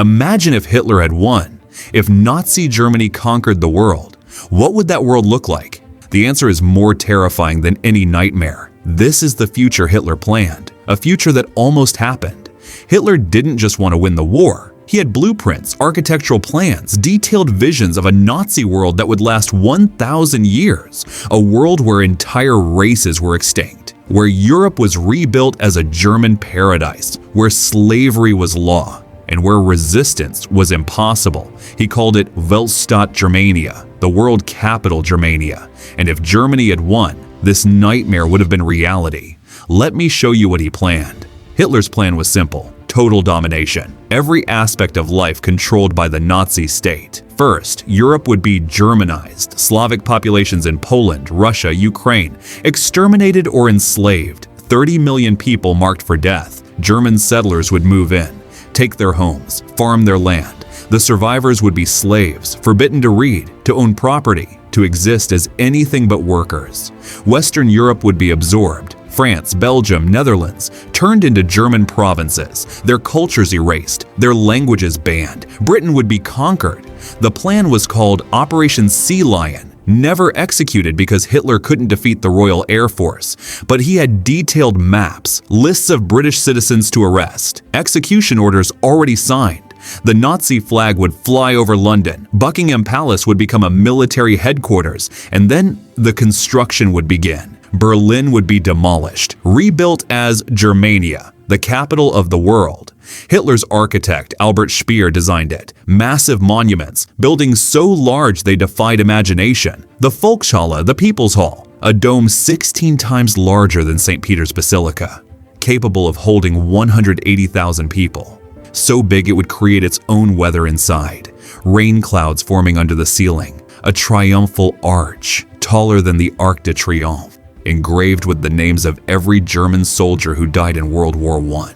Imagine if Hitler had won. If Nazi Germany conquered the world, what would that world look like? The answer is more terrifying than any nightmare. This is the future Hitler planned, a future that almost happened. Hitler didn't just want to win the war. He had blueprints, architectural plans, detailed visions of a Nazi world that would last 1,000 years, a world where entire races were extinct, where Europe was rebuilt as a German paradise, where slavery was law, and where resistance was impossible. He called it Weltstadt Germania, the world capital Germania. And if Germany had won, this nightmare would have been reality. Let me show you what he planned. Hitler's plan was simple: total domination. Every aspect of life controlled by the Nazi state. First, Europe would be Germanized, Slavic populations in Poland, Russia, Ukraine, exterminated or enslaved. 30 million people marked for death. German settlers would move in, take their homes, farm their land. The survivors would be slaves, forbidden to read, to own property, to exist as anything but workers. Western Europe would be absorbed. France, Belgium, Netherlands turned into German provinces, their cultures erased, their languages banned. Britain would be conquered. The plan was called Operation Sea Lion, never executed because Hitler couldn't defeat the Royal Air Force, but he had detailed maps, lists of British citizens to arrest, execution orders already signed. The Nazi flag would fly over London, Buckingham Palace would become a military headquarters, and then the construction would begin. Berlin would be demolished, rebuilt as Germania, the capital of the world. Hitler's architect, Albert Speer, designed it. Massive monuments, buildings so large they defied imagination. The Volkshalle, the People's Hall, a dome 16 times larger than St. Peter's Basilica, capable of holding 180,000 people. So big it would create its own weather inside. Rain clouds forming under the ceiling, a triumphal arch, taller than the Arc de Triomphe, engraved with the names of every German soldier who died in World War I.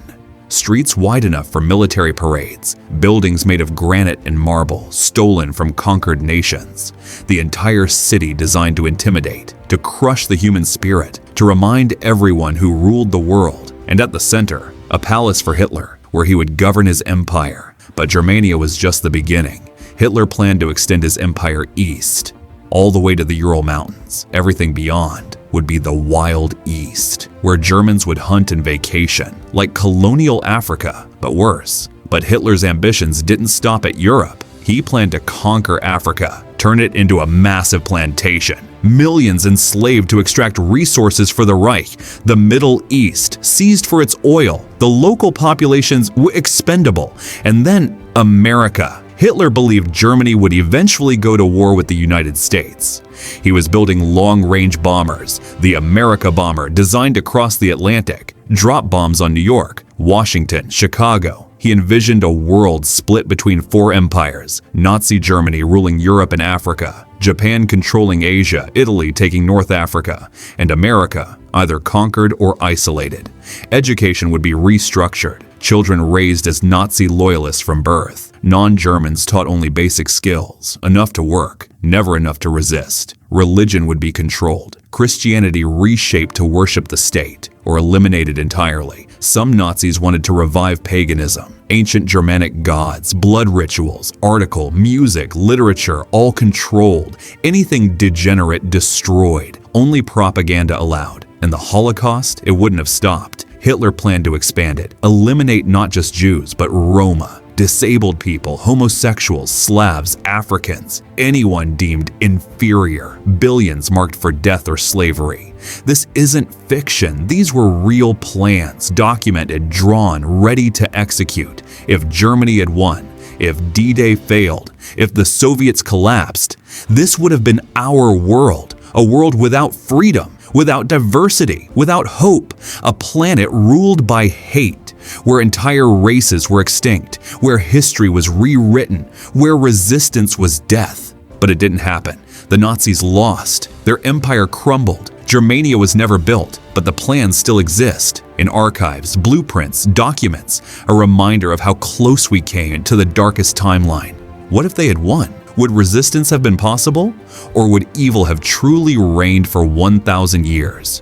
Streets wide enough for military parades, buildings made of granite and marble, stolen from conquered nations. The entire city designed to intimidate, to crush the human spirit, to remind everyone who ruled the world. And at the center, a palace for Hitler, where he would govern his empire. But Germania was just the beginning. Hitler planned to extend his empire east, all the way to the Ural Mountains. Everything beyond would be the Wild East, where Germans would hunt and vacation, like colonial Africa, but worse. But Hitler's ambitions didn't stop at Europe. He planned to conquer Africa, turn it into a massive plantation, millions enslaved to extract resources for the Reich, the Middle East seized for its oil, the local populations expendable, and then America. Hitler believed Germany would eventually go to war with the United States. He was building long-range bombers, the America bomber designed to cross the Atlantic, drop bombs on New York, Washington, Chicago. He envisioned a world split between four empires: Nazi Germany ruling Europe and Africa, Japan controlling Asia, Italy taking North Africa, and America either conquered or isolated. Education would be restructured, children raised as Nazi loyalists from birth. Non-Germans taught only basic skills, enough to work, never enough to resist. Religion would be controlled, Christianity reshaped to worship the state, or eliminated entirely. Some Nazis wanted to revive paganism, ancient Germanic gods, blood rituals, article, music, literature, all controlled. Anything degenerate destroyed, only propaganda allowed. And the Holocaust, it wouldn't have stopped. Hitler planned to expand it, eliminate not just Jews, but Roma, disabled people, homosexuals, Slavs, Africans, anyone deemed inferior, billions marked for death or slavery. This isn't fiction. These were real plans, documented, drawn, ready to execute. If Germany had won, if D-Day failed, if the Soviets collapsed, this would have been our world, a world without freedom, without diversity, without hope, a planet ruled by hate, where entire races were extinct, where history was rewritten, where resistance was death. But it didn't happen. The Nazis lost. Their empire crumbled. Germania was never built, but the plans still exist. In archives, blueprints, documents, a reminder of how close we came to the darkest timeline. What if they had won? Would resistance have been possible? Or would evil have truly reigned for 1,000 years?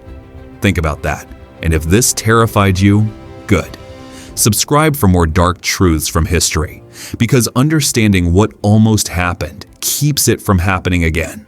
Think about that. And if this terrified you, good. Subscribe for more dark truths from history, because understanding what almost happened keeps it from happening again.